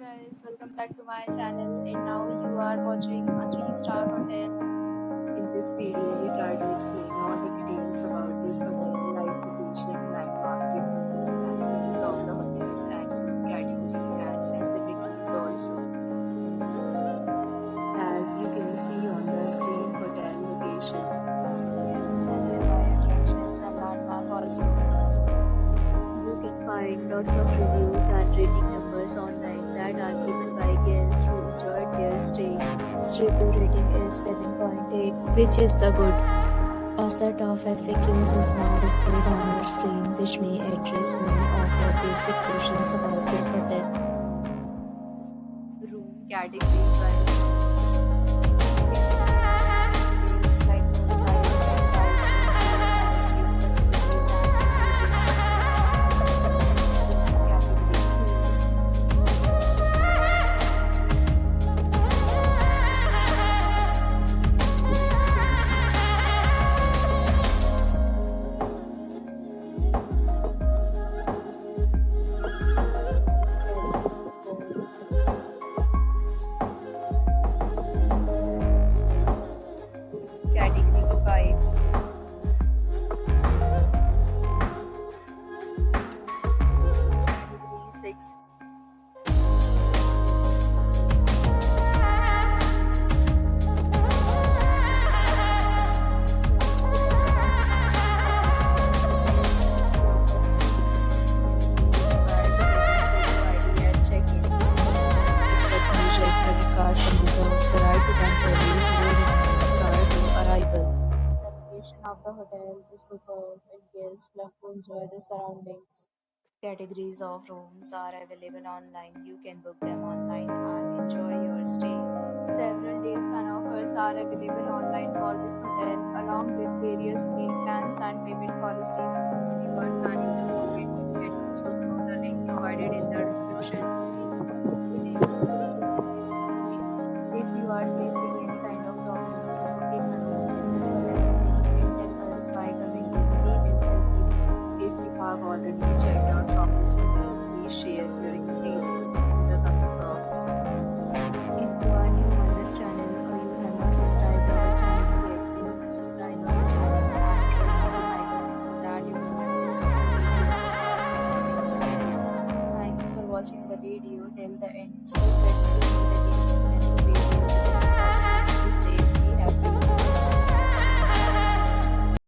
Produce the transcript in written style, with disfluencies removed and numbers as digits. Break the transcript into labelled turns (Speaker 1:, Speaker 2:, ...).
Speaker 1: guys, welcome back to my channel and now you are watching a 3-star hotel.
Speaker 2: In this video, we try to explain all the details about this hotel, like location, landmark reviews, amenities of the hotel, and room category and facilities also. As you can see on the screen, hotel location.
Speaker 1: Yes, and nearby attractions and landmark also.
Speaker 2: You can find lots of reviews and rating numbers online that are given by guests who enjoyed their stay. Review rating is 7.8, which is the good. A set of FAQs is now displayed on your screen, which may address many of your basic questions about this hotel. Room category wise. Category 5. Category 6. Of the hotel is superb and guests love to enjoy the surroundings. Categories of rooms are available online. You can book them online and enjoy your stay. Several deals and offers are available online for this hotel, along with various meal plans and payment policies. If you are planning to book it, you can also through the link provided in the description. Details in the description. If you are facing any kind of problem to booking a room in this hotel, by commenting, we will help you. If you have already checked out from this hotel, please share your experience in the comment box. If you are new on this channel or you have not subscribed our channel yet, then you can subscribe our channel and press the bell icon so that you will not miss any video. Thanks for watching the video till the end. So let's